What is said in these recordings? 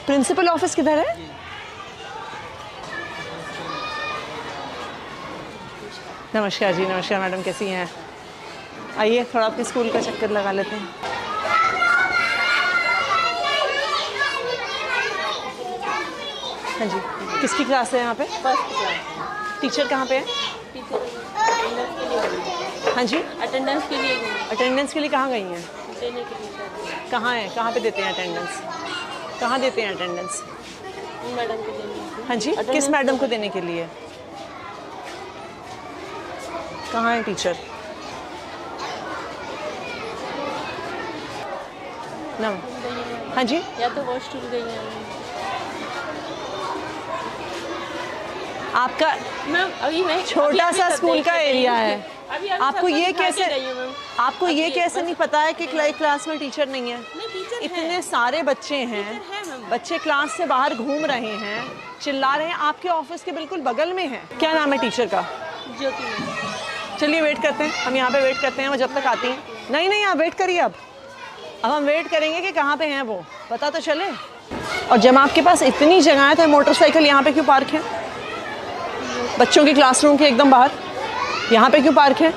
Principal office किधर है? नमस्कार जी, नमस्कार मैडम, कैसी हैं? आइए थोड़ा आपके स्कूल का चक्कर लगा लेते हैं। हाँ जी, किसकी क्लास है यहाँ पे? First class. टीचर कहाँ पे है? टीचर अटेंडेंस के लिए। हाँ जी, अटेंडेंस के लिए। अटेंडेंस के लिए कहाँ गई हैं? देने के लिए। कहाँ है, कहाँ पे देते हैं अटेंडेंस? कहाँ देते हैं अटेंडेंस? मैडम को देने। हाँ जी, किस मैडम को देने के लिए? कहाँ है टीचर? ना, हाँ जी, या तो वॉशरूम गई है। आपका मैम अभी मैं छोटा सा स्कूल का एरिया है, अभी आपको ये कैसे, आपको ये अभी कैसे नहीं पता है कि क्लास में टीचर नहीं है? नहीं, टीचर इतने सारे बच्चे हैं, मैम। बच्चे क्लास से बाहर घूम रहे हैं, चिल्ला रहे हैं, आपके ऑफिस के बिल्कुल बगल में है। क्या नाम है टीचर का? ज्योति मैम। चलिए वेट करते हैं, हम यहाँ पे वेट करते हैं, वो जब तक आती हैं। नहीं नहीं, आप वेट करिए। अब हम वेट करेंगे कि कहाँ पे हैं वो, पता तो चले। और जब आपके पास इतनी जगह है तो मोटरसाइकिल यहाँ पे क्यों पार्क है? बच्चों के क्लासरूम के एकदम बाहर यहाँ पे क्यों पार्क है?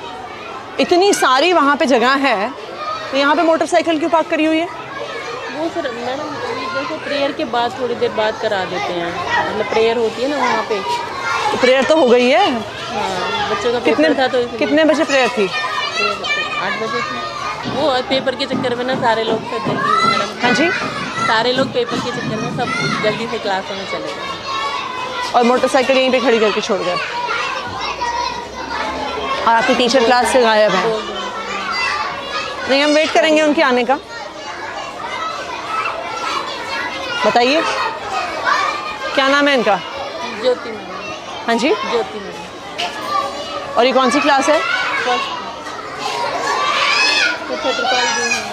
इतनी सारी वहाँ पे जगह है तो यहाँ पे मोटरसाइकिल क्यों पार्क करी हुई है? वो सर मैडम जैसे प्रेयर के बाद थोड़ी देर बाद करा देते हैं, मतलब प्रेयर होती है ना वहाँ पे। तो प्रेयर तो हो गई है। हाँ, बच्चों का कितने पेपर था तो कितने बजे प्रेयर थी? 8 बजे थी। वो पेपर के चक्कर में ना सारे लोग सब जल्दी मैडम। हाँ जी, सारे लोग पेपर के चक्कर में सब जल्दी से क्लासों में चले गए और मोटरसाइकिल यहीं पे खड़ी करके छोड़ गए और आपकी टीचर क्लास से गायब है। नहीं, हम वेट करेंगे उनके आने का। बताइए क्या नाम है इनका? ज्योति मैडम। हाँ जी, ज्योति मैडम। और ये कौन सी क्लास है? फर्स्ट। तो छत्रपाल जी हैं।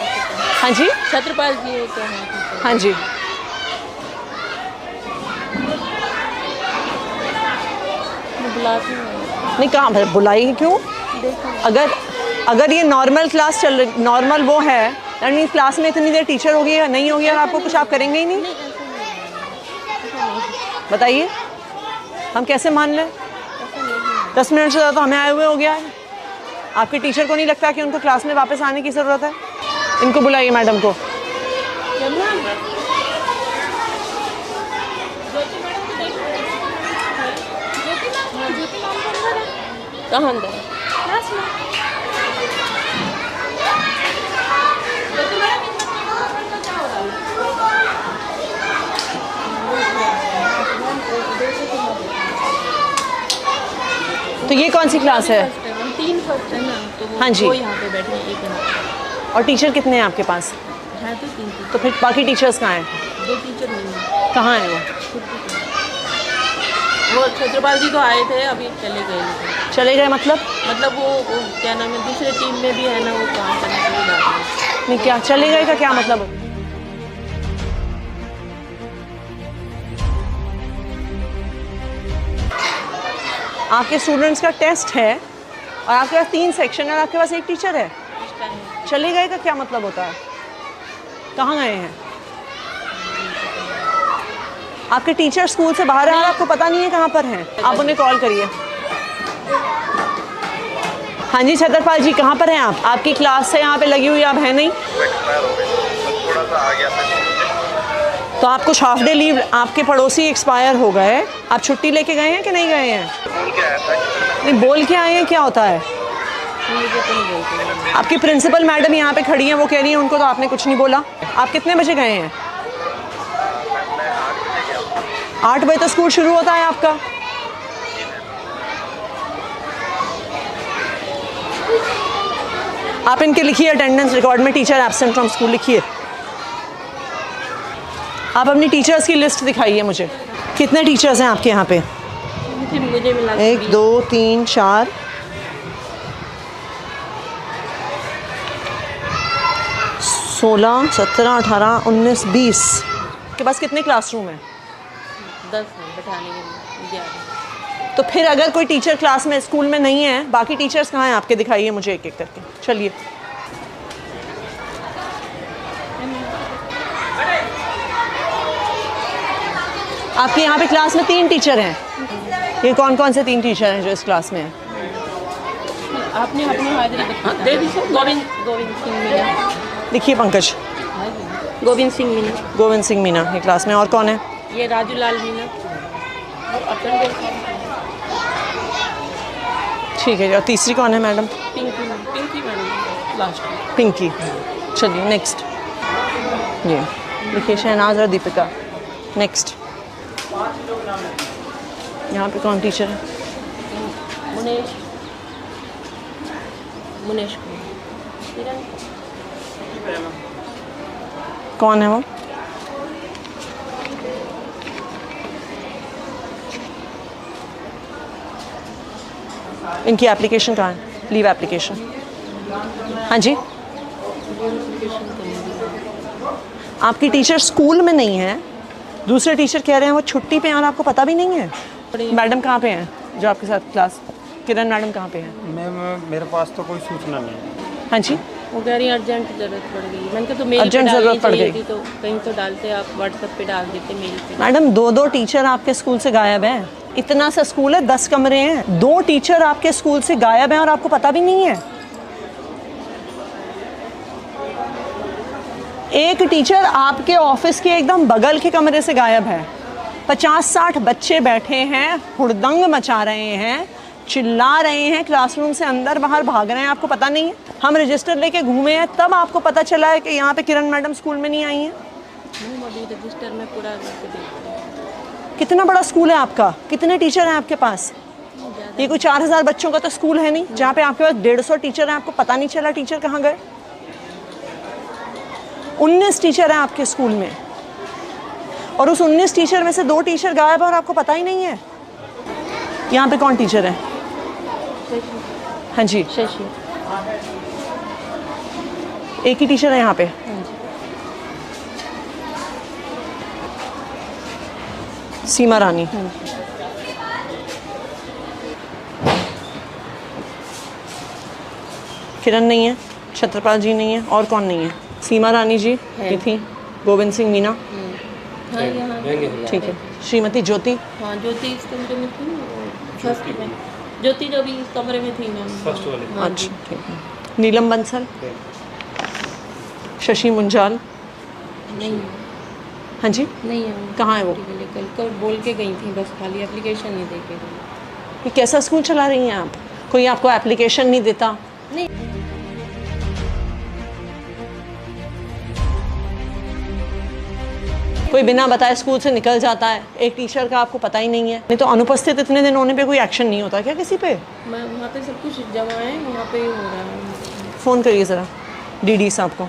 हाँ जी, छत्रपाल जी होते हैं। हाँ जी, बुलाती हूँ। नहीं कहाँ बुलाई क्यों? अगर ये नॉर्मल क्लास चल रही, नॉर्मल वो है, यानी क्लास में इतनी देर टीचर होगी या नहीं होगी और आपको कुछ आप करेंगे ही नहीं? बताइए हम कैसे मान लें? 10 मिनट से ज़्यादा तो हमें आए हुए हो गया है। आपके टीचर को नहीं लगता कि उनको क्लास में वापस आने की ज़रूरत है? इनको बुलाइए मैडम को। कहाँ अंदर? तो ये कौन सी क्लास है? 3 फर्स्ट है ना, तो वो हाँ जी। वो यहाँ पे बैठे हैं, एक यहाँ और टीचर कितने हैं आपके पास? है तो 3। तो फिर बाकी टीचर्स कहाँ हैं? 2 टीचर नहीं है। कहाँ हैं वो? वो छत्रपाल जी तो आए थे, अभी चले गए। चले गए मतलब वो क्या नाम है, दूसरे टीम में भी है ना, वो काम करने के लिए जाते हैं। नहीं, क्या चले गए का क्या मतलब? आपके स्टूडेंट्स का टेस्ट है और आपके पास 3 सेक्शन है और आपके पास एक टीचर है। चले गए का क्या मतलब होता है? कहाँ गए हैं? आपके टीचर स्कूल से बाहर हैं और आपको पता नहीं है कहाँ पर हैं। आप उन्हें कॉल करिए। हाँ जी छत्रपाल जी, कहाँ पर हैं आप? आपकी क्लास से यहाँ पे लगी हुई आप हैं नहीं? तो आप कुछ हाफ डे लीव, आपके पड़ोसी एक्सपायर हो गए, आप छुट्टी लेके गए हैं कि नहीं गए हैं? नहीं, बोल के आए हैं, क्या होता है? आपकी प्रिंसिपल मैडम यहाँ पे खड़ी हैं, वो कह रही हैं उनको तो आपने कुछ नहीं बोला। आप कितने बजे गए हैं? 8 बजे तो स्कूल शुरू होता है आपका। आप इनके लिखिए अटेंडेंस रिकॉर्ड में टीचर एब्सेंट फ्रॉम स्कूल लिखिए। आप अपनी टीचर्स की लिस्ट दिखाइए मुझे। कितने टीचर्स हैं आपके यहाँ पे? मुझे मिला 1 2 3 4 16 17 18 19 20। के पास कितने क्लासरूम हैं? 10 हैं बैठाने के लिए। तो फिर अगर कोई टीचर क्लास में स्कूल में नहीं है, बाकी टीचर्स कहाँ हैं आपके? दिखाइए मुझे एक एक करके। चलिए आपके यहाँ पे क्लास में 3 टीचर हैं। ये कौन कौन से 3 टीचर हैं जो इस क्लास में हैं? आपने अपनी हाजिरी दे दी सर। गोविंद सिंह मीना। लिखिए पंकज। गोविंद सिंह मीना। गोविंद सिंह मीना ये क्लास में। और कौन है? ये राजू लाल मीना। और अपन ठीक है जी। और तीसरी कौन है madam? Pinky madam last. Pinky. चलिए नेक्स्ट। ये लिखिए शहनाज और दीपिका। नेक्स्ट। यहाँ पे कौन टीचर है? मुनेश कौन है वो? इनकी एप्लीकेशन कहाँ है? Leave application. हाँ जी। आपकी टीचर स्कूल में नहीं है, दूसरे टीचर कह रहे हैं वो छुट्टी पे हैं और आपको पता भी नहीं है। मैडम कहाँ पे हैं जो आपके साथ क्लास? किरण मैडम कहाँ पे हैं? मैम मेरे पास तो कोई सूचना नहीं है। हाँ जी। वो कह रही अर्जेंट ज़रूरत पड़ गई। मैंने कहा तो मेल पे अर्जेंट ज़रूरत पड़ गई तो कहीं तो डालते, आप व्हाट्सएप पे डाल देते मेल पे। मैडम 2 टीचर आपके स्कूल से गायब हैं। इतना सा स्कूल है, 10 कमरे हैं, 2 टीचर आपके स्कूल से गायब हैं और आपको पता भी नहीं है। एक टीचर आपके ऑफिस के एकदम बगल के कमरे से गायब है। 50-60 बच्चे बैठे हैं, हुड़दंग मचा रहे हैं, चिल्ला रहे हैं, क्लासरूम से अंदर बाहर भाग रहे हैं, आपको पता नहीं है। हम रजिस्टर लेके घूमे हैं, तब आपको पता चला है कि यहाँ पे किरण मैडम स्कूल में नहीं आई हैं। अभी रजिस्टर में पूरा करके देखते हैं। कितना बड़ा स्कूल है आपका? कितने टीचर हैं आपके पास? ये कोई 4000 बच्चों का तो स्कूल है नहीं जहाँ पे आपके पास 150 टीचर हैं, आपको पता नहीं चला टीचर कहाँ गए। 19 टीचर हैं आपके स्कूल में और उस 19 टीचर में से 2 टीचर गायब है और आपको पता ही नहीं है। यहाँ पे कौन टीचर है? हाँ जी। शशि। एक ही टीचर है यहाँ पे? सीमा रानी। किरण नहीं है, छत्रपाल जी नहीं है, और कौन नहीं है? सीमा रानी जी ये थी, गोविंद सिंह मीना। हाँ यहाँ ठीक है। श्रीमती ज्योति। हाँ ज्योति इस कमरे में थी ना, फर्स्ट में। ज्योति जो भी इस कमरे में थी मैम, फर्स्ट वाले। हाँ अच्छा ठीक है। नीलम बंसल। शशि मुंजाल। नहीं हाँ जी। नहीं है। कहाँ है वो? कल बोल के गई थी, बस खाली एप्लीकेशन नहीं दे के गई। ये कैसा स्कूल चला रही हैं आप? कोई आपको एप्लीकेशन नहीं देता? नहीं। कोई बिना बताए स्कूल से निकल जाता है, एक टीचर का आपको पता ही नहीं है। नहीं तो अनुपस्थित इतने दिन होने पे कोई एक्शन नहीं होता क्या किसी पे? मैं वहाँ पे सब कुछ जमा है, वहाँ पे ही हो रहा है। फ़ोन करिए ज़रा डीडी साहब को,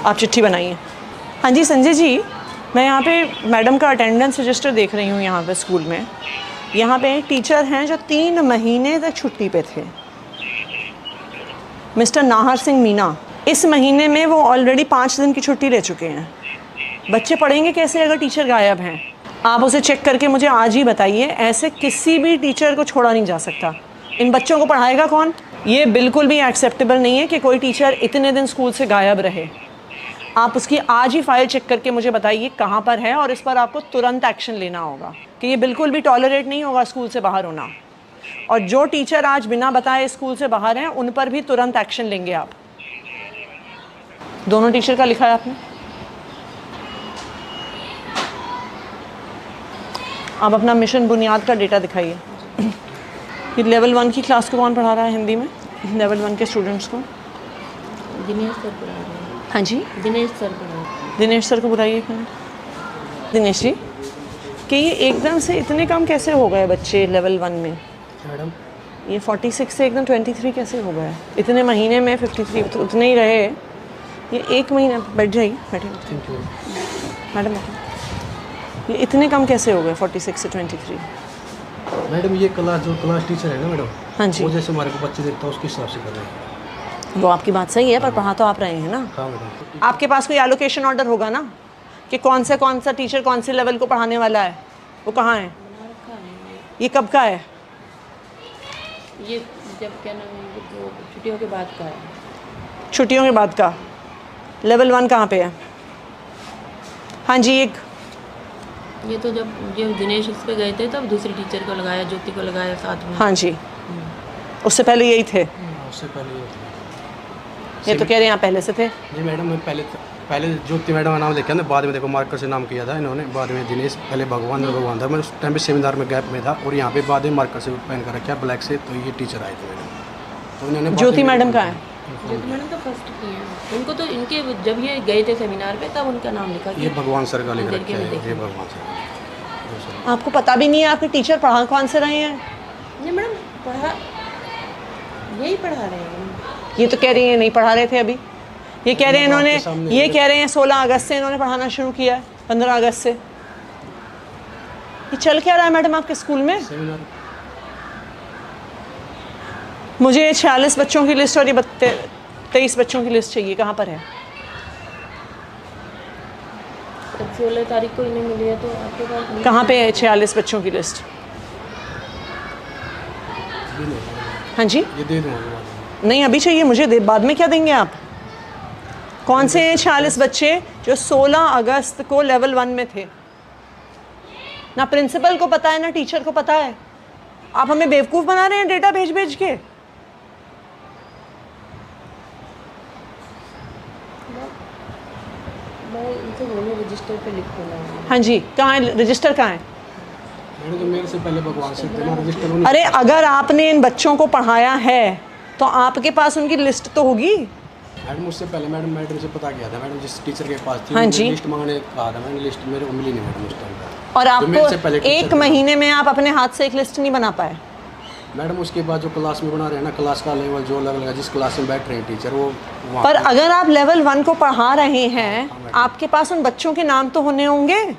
आप चिट्ठी बनाइए। हाँ जी संजय जी, मैं यहाँ पे मैडम का अटेंडेंस रजिस्टर देख रही हूँ यहाँ पे स्कूल में। यहाँ पे एक टीचर हैं जो 3 महीने तक छुट्टी पे थे, मिस्टर नाहर सिंह मीना। इस महीने में वो ऑलरेडी 5 दिन की छुट्टी ले चुके हैं। बच्चे पढ़ेंगे कैसे अगर टीचर गायब हैं? आप उसे चेक करके मुझे आज ही बताइए। ऐसे किसी भी टीचर को छोड़ा नहीं जा सकता। इन बच्चों को पढ़ाएगा कौन? ये बिल्कुल भी एक्सेप्टेबल नहीं है कि कोई टीचर इतने दिन स्कूल से गायब रहे। आप उसकी आज ही फाइल चेक करके मुझे बताइए कहाँ पर है, और इस पर आपको तुरंत एक्शन लेना होगा कि ये बिल्कुल भी टॉलरेट नहीं होगा स्कूल से बाहर होना। और जो टीचर आज बिना बताए स्कूल से बाहर हैं उन पर भी तुरंत एक्शन लेंगे आप। दोनों टीचर का लिखा है आपने? आप अपना मिशन बुनियाद का डेटा दिखाइए। ये लेवल 1 की क्लास को कौन पढ़ा रहा है हिंदी में? लेवल 1 के स्टूडेंट्स को दिनेश सर पढ़ा रहे हैं। हाँ जी, दिनेश सर पढ़ा रहे हैं। दिनेश सर को बुलाइए एक मिनट। दिनेश जी, कि ये एकदम से इतने कम कैसे हो गए बच्चे लेवल 1 में? मैडम ये 46 से एकदम 23 कैसे हो गया? इतने महीने में 53 तो उतने ही रहे। ये 1 महीना, बैठ जाइए, बैठे मैडम, ये इतने कम कैसे हो गए 46 से 23? मैडम ये क्लास टीचर है ना मैडम, हाँ जी, वो जैसे हमारे को बच्चे देखता है उसके हिसाब से कर रहे हैं। वो आपकी बात सही है, पर पढ़ा तो आप रहे हैं ना। हाँ मैडम। आपके पास कोई एलोकेशन ऑर्डर होगा ना कि कौन सा टीचर कौन से लेवल को पढ़ाने वाला है? वो कहाँ है? ये कब का है? ये जब क्या नाम है, वो छुट्टियों के बाद का है। छुट्टियों के बाद का। लेवल 1 कहाँ पे है? हाँ जी, एक ये तो जब ये दिनेश इस पे गए थे तब दूसरी टीचर को लगाया, ज्योति को लगाया साथ में। हाँ जी, उससे पहले यही थे। उससे पहले ये होता ये तो कह रहे हैं यहाँ पहले से थे। जी मैडम, मैं पहले ज्योति मैडम का नाम लिखा था, बाद में देखो मार्कर से नाम किया था इन्होंने, बाद में दिनेश, पहले भगवान था। मैं उस टाइम पे सेमिनार में गैप में था और यहाँ पे बाद में मार्कर से पहन कर रखा ब्लैक से, तो ये टीचर आए थे मैडम। तो इन्होंने ज्योति मैडम कहाँ है? ज्योति मैडम तो फर्स्ट की है। उनको तो इनके जब ये गए थे सेमिनार पे तब उनका नाम लिखा ये भगवान सर का लिख अंदर रखा के में है, ये भगवान सर। आपको पता भी नहीं है आपके टीचर पढ़ा कौन से रहे हैं? नहीं मैडम, यही पढ़ा रहे हैं। ये तो कह रही हैं नहीं पढ़ा रहे थे अभी। ये कह रहे हैं इन्होंने, आपके सामने ये कह रहे हैं 16 अगस्त से इन्होंने पढ़ाना शुरू किया है, 15 अगस्त से। ये चल क्या रहा है मैडम आपके स्कूल में? सेमिनार मुझे 46 बच्चों की लिस्ट और ये 23 बच्चों की लिस्ट चाहिए, कहाँ पर है? तब 16 तारीख को इन्हें मिली है तो आपके पास नहीं? कहाँ पे है 46 बच्चों की लिस्ट? हाँ जी, ये दे दूँगा। नहीं अभी चाहिए मुझे, बाद में क्या देंगे आप? कौन से 46 बच्चे जो 16 अगस्त को लेवल 1 में थे? ना प्रिंसिपल को पता है ना टीचर को पता है। आप हमें बेवकूफ़ बना रहे हैं डेटा भेज भेज के। मैं इनसे बोलूँ रजिस्टर पे लिख देना। हाँ जी, कहाँ है रजिस्टर? कहाँ है? मैंने तो मेरे से पहले भगवान सर थे ना, रजिस्टर उन्होंने। अरे अगर आपने इन बच्चों को पढ़ाया है तो आपके पास उनकी लिस्ट तो होगी। मैडम उससे पहले मैडम से पता किया था, मैडम जिस टीचर के पास थी हाँ उन्होंने जी। लिस्ट मांगने कहा था, मैंने लिस्ट मेरे को मिली नहीं मैडम उस टाइम पर। और तो मेरे से आपको पहले टीचर एक थे। महीने में आप अपने हाथ से एक लिस्ट नहीं बना पाए? मैडम उसके बाद जो क्लास में बना रहे हैं ना, क्लास का लेवल जो लेवल है, जिस क्लास में बैठ रहे हैं टीचर वो वहाँ पर पे- अगर आप लेवल 1 को पढ़ा रहे हैं, आपके पास उन बच्चों के नाम तो होने होंगे।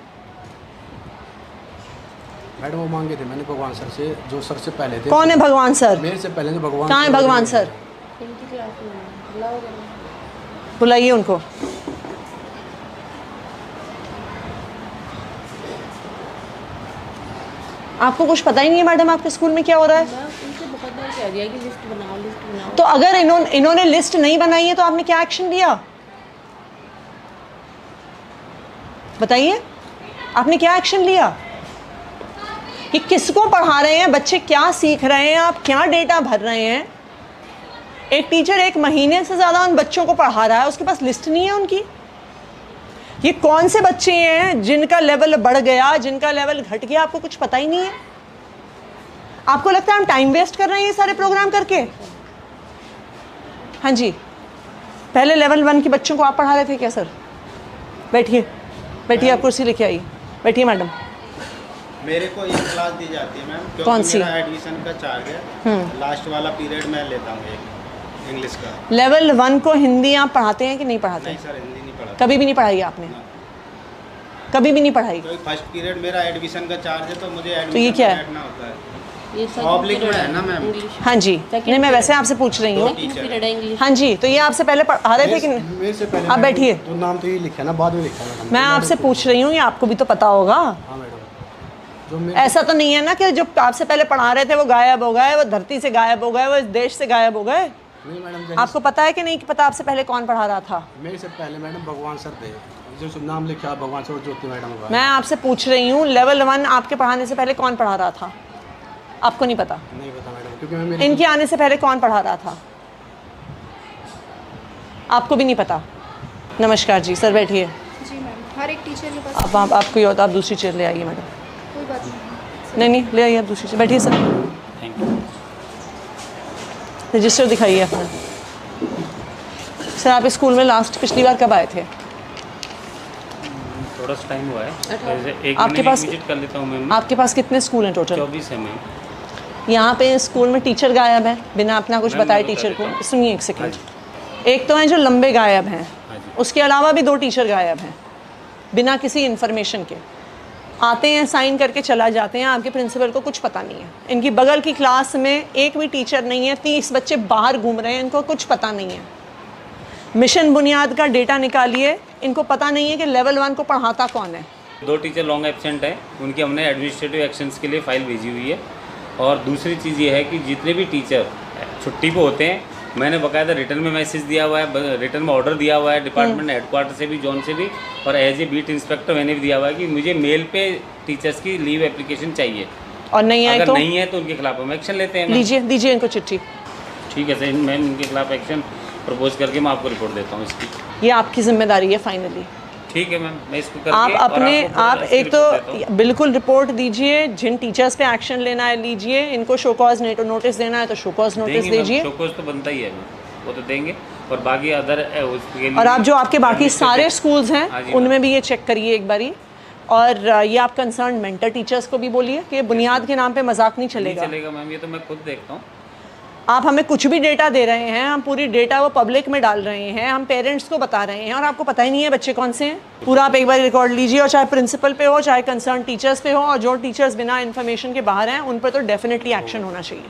मैडम वो मांगे थे मैंने भगवान सर से, जो सर से पहले थे। कौन है भगवान सर? मेरे से पहले तो भगवान कहाँ है सर भगवान थे। सर? इनकी क्लास में बुलाओ जरा। बुलाइए उनको। आपको कुछ पता ही नहीं है मैडम आपके स्कूल में क्या हो रहा है? मैं उनसे बहुत बार कह दिया कि लिस्ट बनाओ। तो अगर इन्होंने लिस्ट नहीं बनाई है तो आपने क्या एक्शन लिया? बताइए, आपने क्या एक्शन लिया? कि किसको पढ़ा रहे हैं, बच्चे क्या सीख रहे हैं, आप क्या डेटा भर रहे हैं? एक टीचर एक महीने से ज़्यादा उन बच्चों को पढ़ा रहा है, उसके पास लिस्ट नहीं है उनकी। ये कौन से बच्चे हैं जिनका लेवल बढ़ गया, जिनका लेवल घट गया, आपको कुछ पता ही नहीं है? आपको लगता है हम टाइम वेस्ट कर रहे हैं ये सारे प्रोग्राम करके? हाँ जी, पहले लेवल 1 के बच्चों को आप पढ़ा रहे थे क्या सर? बैठिए बैठिए, आप कुर्सी लेके आइए, बैठिए मैडम। मेरे को ये क्लास दी जाती है मैम, क्योंकि कौन सी? मेरा एडमिशन का चार्ज है। लास्ट वाला पीरियड मैं लेता हूँ एक इंग्लिश का। लेवल 1 को हिंदी आप पढ़ाते हैं कि नहीं पढ़ाते? नहीं सर, हिंदी नहीं पढ़ा। कभी भी नहीं पढ़ाई आपने? कभी भी नहीं पढ़ाई? क्योंकि फर्स्ट पीरियड मेरा एडमिशन का चार्ज है, तो मुझे तो ये एडमिशन क्या में है? बैठना होता है। ये पब्लिक में है ना मैम? इंग्लिश हाँ जी, नहीं मैं वैसे आपसे पूछ रही हूँ। पीरियड है इंग्लिश। हाँ जी, तो ये आपसे पहले पढ़ा रहे थे कि नहीं? मेरे से पहले आप मैडम, बैठिए। तो नाम तो ये लिखा ना, बाद में लिखा मैडम। मैं आपसे पूछ रही हूँ, ये आपको भी तो पता होगा। हाँ मैडम, जो मेरे ऐसा तो नहीं है ना कि जो आपसे पहले पढ़ा रहे थे वो गायब हो गए, वो धरती से गायब हो गए, वो इस देश से गायब हो गए। नहीं मैडम, आपको पता है कि नहीं कि पता आपसे पहले कौन पढ़ा रहा था? मेरे से पहले मैडम भगवान सर थे, जो नाम लिखा भगवान सर और ज्योति मैडम का। मैं आपसे पूछ रही हूँ, लेवल 1 आपके पढ़ाने से पहले कौन पढ़ा रहा था? आपको नहीं पता? नहीं पता मैडम, क्योंकि मैं मेरे इनके आने से पहले कौन पढ़ा रहा था? आपको भी नहीं पता? नमस्कार जी, सर बैठिए। जी मैम, हर एक टीचर के पास अब आप कोई और, आप दूसरी चेयर ले आइए मैडम। कोई बात नहीं। नहीं ले आइए आप दूसरी चेयर, बैठिए सर। Thank you. रजिस्टर दिखाइए अपना। सर आप इस स्कूल में लास्ट पिछली बार कब आए थे? थोड़ा सा टाइम हुआ है, जैसे एक आपके महीने पास- विजिट कर लेता हूँ मैम। आपके पास कितने स्कूल हैं टोटल? 24 है मैम। यहाँ पे स्कूल में टीचर गायब है बिना अपना कुछ मैम, बताए मैं बता टीचर देता को। हूँ। सुनिए एक सेकंड। एक तो हैं जो लंबे गायब हैं, हाँ जी। उसके अलावा भी 2 टीचर गायब हैं बिना किसी इन्फॉर्मेशन के। आते हैं, साइन करके चला जाते हैं, आपके प्रिंसिपल को कुछ पता नहीं है। इनकी बगल की क्लास में एक भी टीचर नहीं है, 30 बच्चे बाहर घूम रहे हैं, इनको कुछ पता नहीं है। मिशन बुनियाद का डेटा निकालिए, इनको पता नहीं है कि लेवल 1 को पढ़ाता कौन है। 2 टीचर लॉन्ग एब्सेंट हैं, उनकी हमने एडमिनिस्ट्रेटिव एक्शंस के लिए फ़ाइल भेजी हुई है। और दूसरी चीज़ ये है कि जितने भी टीचर छुट्टी पे होते हैं मैंने बकायदा रिटर्न में मैसेज दिया हुआ है, रिटर्न में ऑर्डर दिया हुआ है डिपार्टमेंट हेडक्वार्टर से भी, जोन से भी, और एज ए बीट इंस्पेक्टर मैंने भी दिया हुआ है कि मुझे मेल पे टीचर्स की लीव एप्लीकेशन चाहिए। और नहीं आए अगर तो नहीं है तो उनके खिलाफ हम एक्शन लेते हैं मैम। दीजिए दीजिए इनको चिट्ठी। ठीक है सर, मैम इनके खिलाफ एक्शन प्रपोज करके मैं आपको रिपोर्ट देता हूँ इसकी। ये आपकी जिम्मेदारी है फाइनली। ठीक है मैम, मैं इसको करके आप और अपने आपको आप इसकी एक रिपोर्ट देता हूँ। तो बिल्कुल रिपोर्ट दीजिए, जिन टीचर्स पे एक्शन लेना है लीजिए, इनको शो कॉज नोटिस देना है तो शो कॉज नोटिस देंगे दीजिए। मैम, शोकॉज तो बनता ही है मैम, वो तो देंगे। और बाकी अदर उसके लिए और आप जो आपके बाकी सारे स्कूल्स हाँ हैं जी, उनमें भी ये चेक करिए एक बारी। और ये आप कंसर्न मेंटर टीचर्स को भी बोलिए कि बुनियाद के नाम पे मजाक नहीं नहीं चलेगा। चलेगा मैम, ये तो मैं खुद देखता हूँ। आप हमें कुछ भी डेटा दे रहे हैं, हम पूरी डेटा वो पब्लिक में डाल रहे हैं, हम पेरेंट्स को बता रहे हैं और आपको पता ही नहीं है बच्चे कौन से हैं। पूरा आप एक बार रिकॉर्ड लीजिए, और चाहे प्रिंसिपल पे हो चाहे कंसर्न टीचर्स पे हो, और जो टीचर्स बिना इन्फॉर्मेशन के बाहर हैं उन पर तो डेफिनेटली एक्शन होना चाहिए।